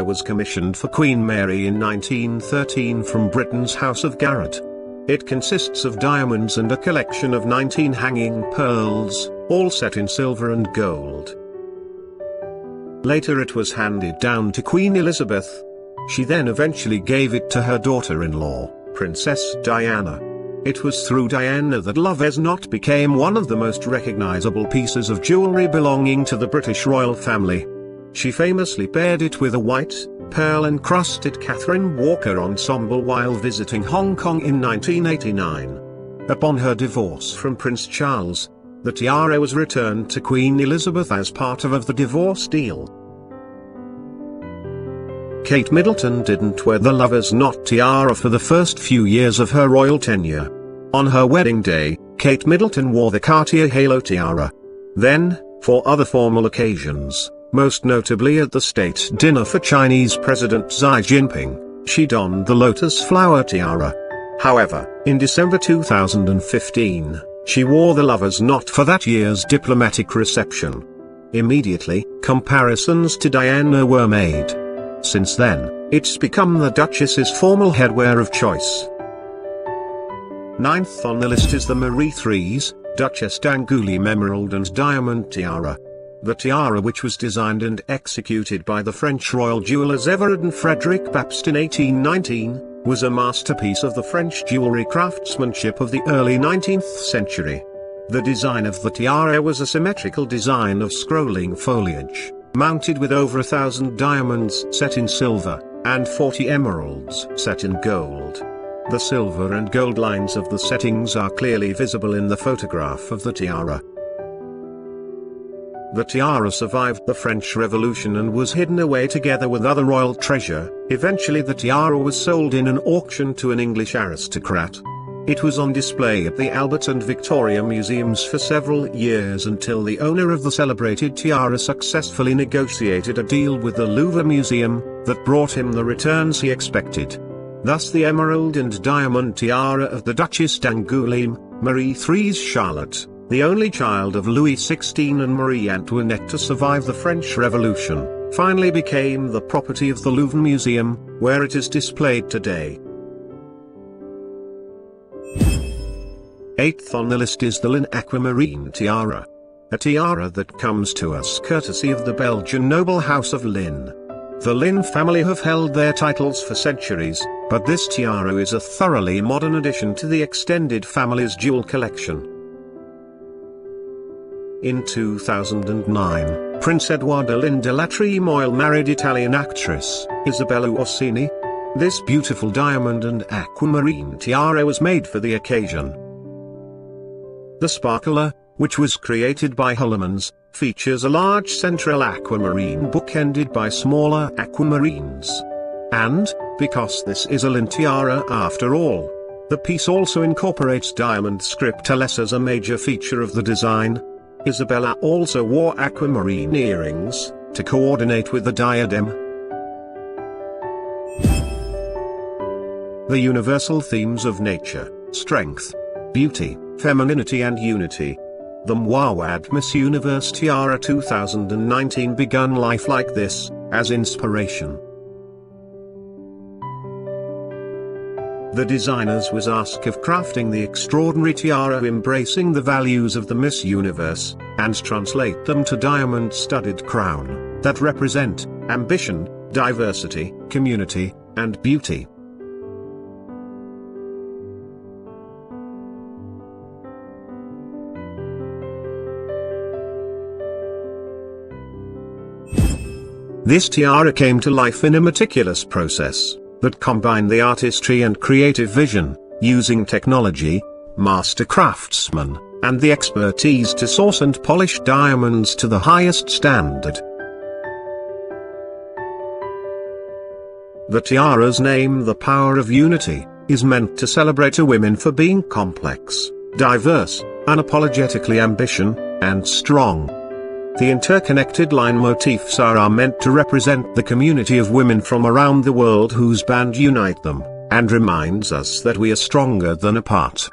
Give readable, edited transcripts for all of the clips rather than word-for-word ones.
was commissioned for Queen Mary in 1913 from Britain's House of Garrett. It consists of diamonds and a collection of 19 hanging pearls, all set in silver and gold. Later it was handed down to Queen Elizabeth. She then eventually gave it to her daughter-in-law, Princess Diana. It was through Diana that Lover's Knot became one of the most recognizable pieces of jewelry belonging to the British royal family. She famously paired it with a white, pearl-encrusted Catherine Walker ensemble while visiting Hong Kong in 1989. Upon her divorce from Prince Charles, the tiara was returned to Queen Elizabeth as part of the divorce deal. Kate Middleton didn't wear the Lover's Knot tiara for the first few years of her royal tenure. On her wedding day, Kate Middleton wore the Cartier Halo tiara. Then, for other formal occasions, most notably at the state dinner for Chinese President Xi Jinping, she donned the lotus flower tiara. However, in December 2015, she wore the Lover's Knot for that year's diplomatic reception. Immediately, comparisons to Diana were made. Since then, it's become the Duchess's formal headwear of choice. Ninth on the list is the Marie Therese, Duchess d'Angoulême Emerald and Diamond Tiara. The tiara, which was designed and executed by the French royal jewelers Everard and Frederic Baptiste in 1819, was a masterpiece of the French jewelry craftsmanship of the early 19th century. The design of the tiara was a symmetrical design of scrolling foliage, mounted with over 1,000 diamonds set in silver, and 40 emeralds set in gold. The silver and gold lines of the settings are clearly visible in the photograph of the tiara. The tiara survived the French Revolution and was hidden away together with other royal treasure. Eventually the tiara was sold in an auction to an English aristocrat. It was on display at the Albert and Victoria Museums for several years until the owner of the celebrated tiara successfully negotiated a deal with the Louvre Museum that brought him the returns he expected. Thus the emerald and diamond tiara of the Duchess d'Angoulême, Marie Therese Charlotte, the only child of Louis XVI and Marie Antoinette to survive the French Revolution, finally became the property of the Louvre Museum, where it is displayed today. Eighth on the list is the ligne aquamarine tiara. A tiara that comes to us courtesy of the Belgian noble house of Ligne. The Ligne family have held their titles for centuries, but this tiara is a thoroughly modern addition to the extended family's jewel collection. In 2009, Prince Edoardo Ligne de la Tremoille married Italian actress Isabella Orsini. This beautiful diamond and aquamarine tiara was made for the occasion. The sparkler, which was created by Hollemans, features a large central aquamarine bookended by smaller aquamarines. And, because this is a Ligne tiara after all, the piece also incorporates diamond scriptures as a major feature of the design. Isabella also wore aquamarine earrings, to coordinate with the diadem. The universal themes of nature, strength, beauty, femininity and unity. The Mouawad Miss Universe Tiara 2019 begun life like this, as inspiration. The designers was asked of crafting the extraordinary tiara embracing the values of the Miss Universe, and translate them to diamond-studded crown, that represent ambition, diversity, community, and beauty. This tiara came to life in a meticulous process that combined the artistry and creative vision, using technology, master craftsmen, and the expertise to source and polish diamonds to the highest standard. The tiara's name, The Power of Unity, is meant to celebrate a women for being complex, diverse, unapologetically ambitious, and strong. The interconnected line motifs are meant to represent the community of women from around the world whose bands unite them, and reminds us that we are stronger than apart.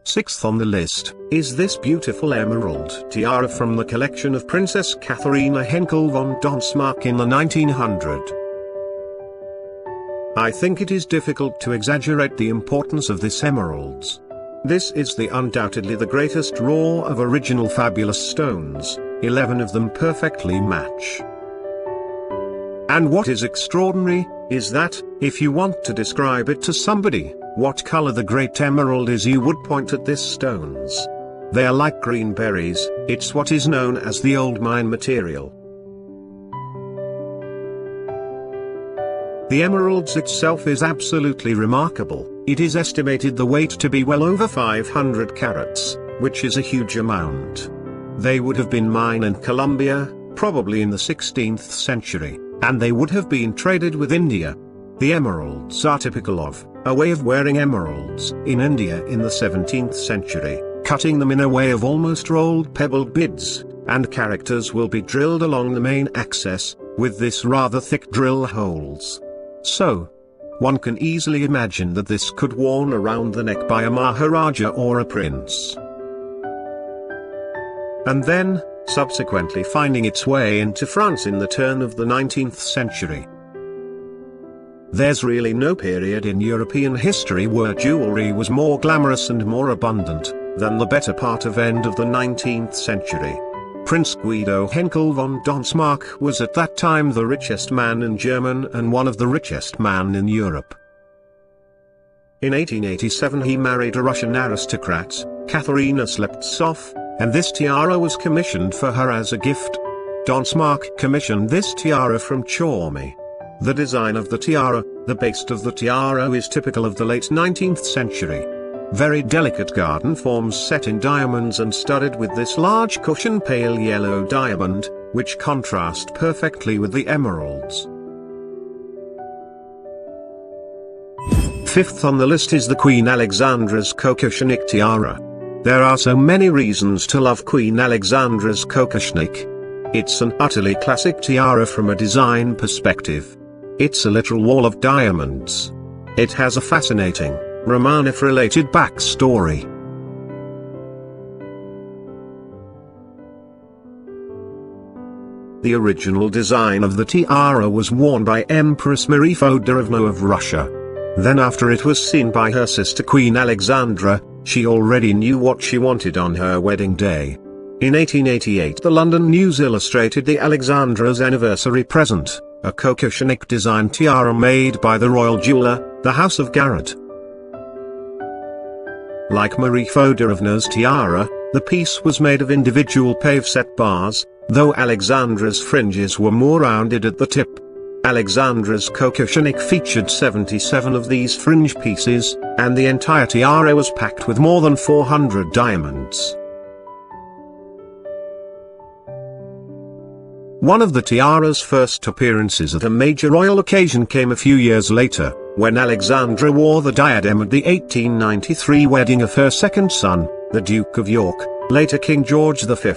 Sixth on the list is this beautiful emerald tiara from the collection of Princess Katharina Henkel von Donsmarck in the 1900. I think it is difficult to exaggerate the importance of this emeralds. This is undoubtedly the greatest raw of original fabulous stones, 11 of them perfectly match. And what is extraordinary, is that, if you want to describe it to somebody, what color the great emerald is, you would point at these stones. They are like green berries, it's what is known as the old mine material. The emeralds itself is absolutely remarkable. It is estimated the weight to be well over 500 carats, which is a huge amount. They would have been mined in Colombia, probably in the 16th century, and they would have been traded with India. The emeralds are typical of a way of wearing emeralds in India in the 17th century, cutting them in a way of almost rolled pebbled beads, and characters will be drilled along the main axis, with this rather thick drill holes. So, one can easily imagine that this could worn around the neck by a Maharaja or a prince. And then, subsequently finding its way into France in the turn of the 19th century. There's really no period in European history where jewelry was more glamorous and more abundant than the better part of end of the 19th century. Prince Guido Henkel von Donsmarck was at that time the richest man in Germany and one of the richest men in Europe. In 1887 he married a Russian aristocrat, Katharina Sleptsov, and this tiara was commissioned for her as a gift. Donsmarck commissioned this tiara from Chormy. The design of the tiara, the base of the tiara is typical of the late 19th century. Very delicate garden forms set in diamonds and studded with this large cushion pale yellow diamond, which contrast perfectly with the emeralds. Fifth on the list is the Queen Alexandra's kokoshnik tiara. There are so many reasons to love Queen Alexandra's kokoshnik. It's an utterly classic tiara from a design perspective. It's a literal wall of diamonds. It has a fascinating, Romanov-related backstory. The original design of the tiara was worn by Empress Marie Feodorovna of Russia. Then after it was seen by her sister Queen Alexandra, she already knew what she wanted on her wedding day. In 1888 the London News illustrated the Alexandra's anniversary present, a kokoshnik design tiara made by the royal jeweler, the House of Garrett. Like Marie Feodorovna's tiara, the piece was made of individual pave-set bars, though Alexandra's fringes were more rounded at the tip. Alexandra's kokoshnik featured 77 of these fringe pieces, and the entire tiara was packed with more than 400 diamonds. One of the tiara's first appearances at a major royal occasion came a few years later, when Alexandra wore the diadem at the 1893 wedding of her second son, the Duke of York, later King George V,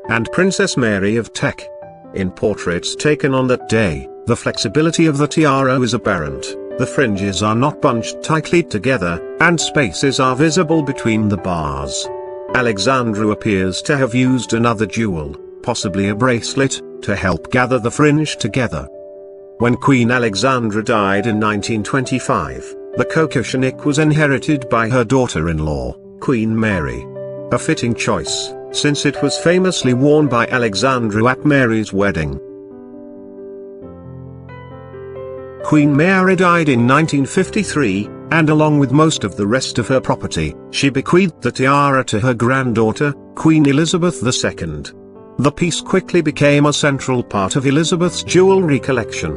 and Princess Mary of Teck. In portraits taken on that day, the flexibility of the tiara is apparent, the fringes are not bunched tightly together, and spaces are visible between the bars. Alexandra appears to have used another jewel, possibly a bracelet, to help gather the fringe together. When Queen Alexandra died in 1925, the kokoshnik was inherited by her daughter-in-law, Queen Mary. A fitting choice, since it was famously worn by Alexandra at Mary's wedding. Queen Mary died in 1953, and along with most of the rest of her property, she bequeathed the tiara to her granddaughter, Queen Elizabeth II. The piece quickly became a central part of Elizabeth's jewelry collection.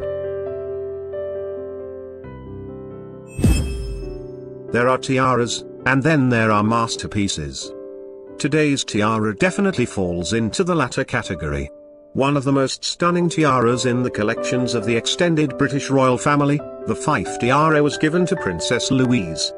There are tiaras, and then there are masterpieces. Today's tiara definitely falls into the latter category. One of the most stunning tiaras in the collections of the extended British royal family, the Fife tiara, was given to Princess Louise.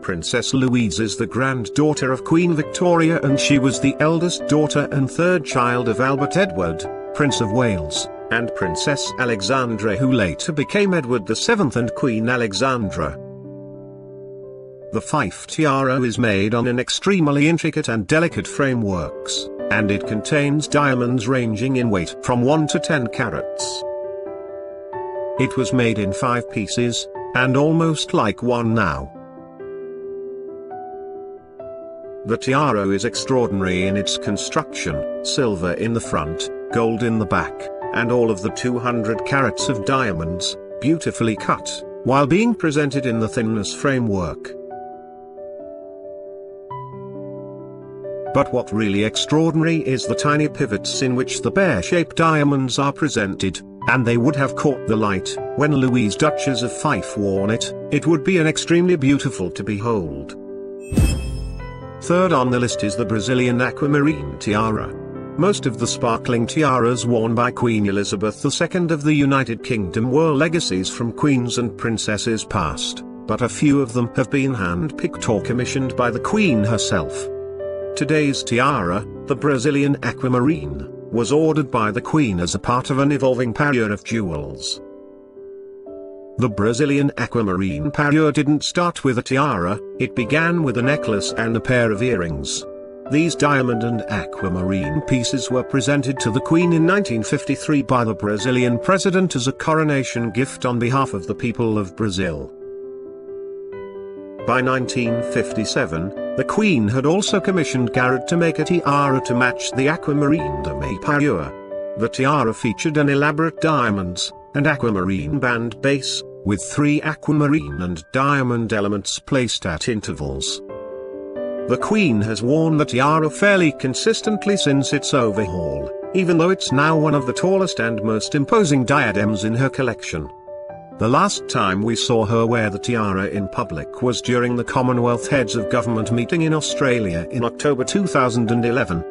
Princess Louise is the granddaughter of Queen Victoria, and she was the eldest daughter and third child of Albert Edward, Prince of Wales, and Princess Alexandra, who later became Edward VII and Queen Alexandra. The fife tiara is made on an extremely intricate and delicate frameworks, and it contains diamonds ranging in weight from 1 to 10 carats. It was made in 5 pieces, and almost like one now. The tiara is extraordinary in its construction: silver in the front, gold in the back, and all of the 200 carats of diamonds, beautifully cut, while being presented in the thinness framework. But what really extraordinary is the tiny pivots in which the pear-shaped diamonds are presented, and they would have caught the light. When Louise Duchess of Fife worn it, it would be an extremely beautiful to behold. Third on the list is the Brazilian aquamarine tiara. Most of the sparkling tiaras worn by Queen Elizabeth II of the United Kingdom were legacies from queens and princesses past, but a few of them have been hand-picked or commissioned by the Queen herself. Today's tiara, the Brazilian aquamarine, was ordered by the Queen as a part of an evolving parure of jewels. The Brazilian aquamarine parure didn't start with a tiara, it began with a necklace and a pair of earrings. These diamond and aquamarine pieces were presented to the Queen in 1953 by the Brazilian president as a coronation gift on behalf of the people of Brazil. By 1957, the Queen had also commissioned Garrett to make a tiara to match the aquamarine demi parure. The tiara featured an elaborate diamonds and aquamarine band base, with 3 aquamarine and diamond elements placed at intervals. The Queen has worn the tiara fairly consistently since its overhaul, even though it's now one of the tallest and most imposing diadems in her collection. The last time we saw her wear the tiara in public was during the Commonwealth Heads of Government meeting in Australia in October 2011.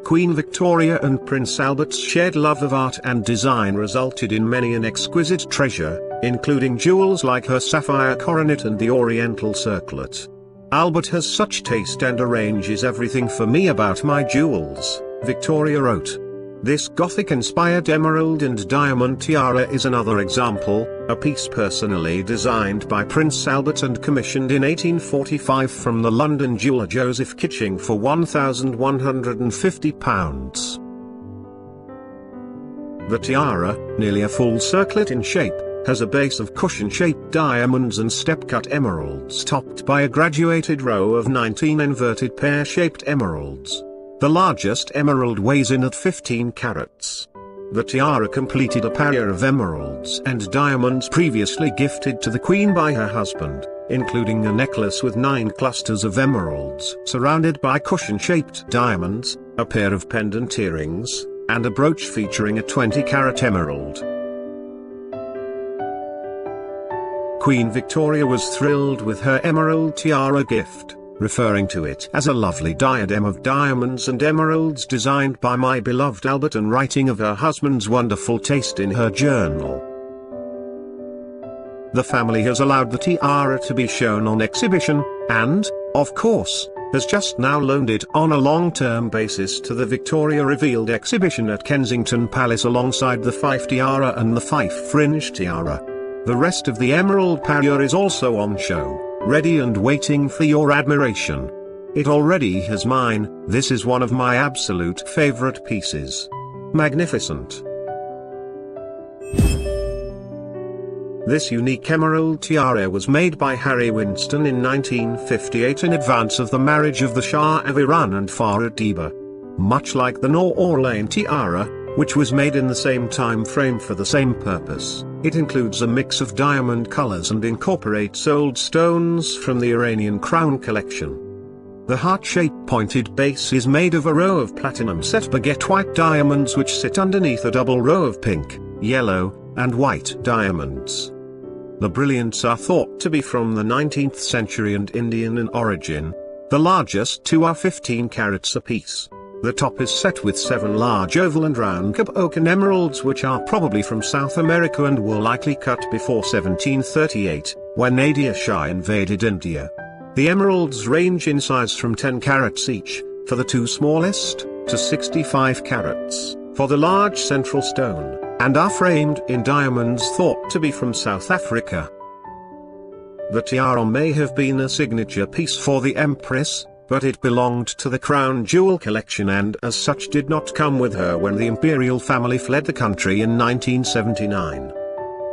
Queen Victoria and Prince Albert's shared love of art and design resulted in many an exquisite treasure, including jewels like her sapphire coronet and the oriental circlet. "Albert has such taste and arranges everything for me about my jewels," Victoria wrote. This Gothic-inspired emerald and diamond tiara is another example, a piece personally designed by Prince Albert and commissioned in 1845 from the London jeweller Joseph Kitching for £1,150. The tiara, nearly a full circlet in shape, has a base of cushion-shaped diamonds and step-cut emeralds topped by a graduated row of 19 inverted pear-shaped emeralds. The largest emerald weighs in at 15 carats. The tiara completed a parure of emeralds and diamonds previously gifted to the Queen by her husband, including a necklace with 9 clusters of emeralds surrounded by cushion-shaped diamonds, a pair of pendant earrings, and a brooch featuring a 20-carat emerald. Queen Victoria was thrilled with her emerald tiara gift, referring to it as a lovely diadem of diamonds and emeralds designed by my beloved Albert, and writing of her husband's wonderful taste in her journal. The family has allowed the tiara to be shown on exhibition, and, of course, has just now loaned it on a long-term basis to the Victoria Revealed exhibition at Kensington Palace alongside the fife tiara and the fife fringe tiara. The rest of the emerald parure is also on show, ready and waiting for your admiration. It already has mine. This is one of my absolute favorite pieces. Magnificent. This unique emerald tiara was made by Harry Winston in 1958 in advance of the marriage of the Shah of Iran and Farah Diba. Much like the Nur Orlean tiara, which was made in the same time frame for the same purpose, it includes a mix of diamond colors and incorporates old stones from the Iranian crown collection. The heart-shaped pointed base is made of a row of platinum set baguette white diamonds which sit underneath a double row of pink, yellow, and white diamonds. The brilliants are thought to be from the 19th century and Indian in origin. The largest 2 are 15 carats apiece. The top is set with 7 large oval and round Cape-Oaken emeralds which are probably from South America and were likely cut before 1738, when Nadir Shah invaded India. The emeralds range in size from 10 carats each, for the two smallest, to 65 carats, for the large central stone, and are framed in diamonds thought to be from South Africa. The tiara may have been a signature piece for the Empress, but it belonged to the crown jewel collection and as such did not come with her when the imperial family fled the country in 1979.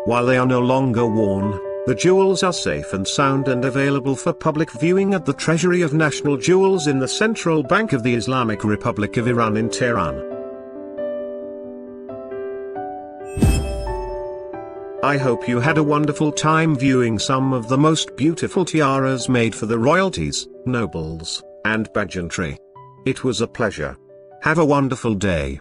While they are no longer worn, the jewels are safe and sound and available for public viewing at the Treasury of National Jewels in the Central Bank of the Islamic Republic of Iran in Tehran. I hope you had a wonderful time viewing some of the most beautiful tiaras made for the royalties, nobles, and pageantry. It was a pleasure. Have a wonderful day.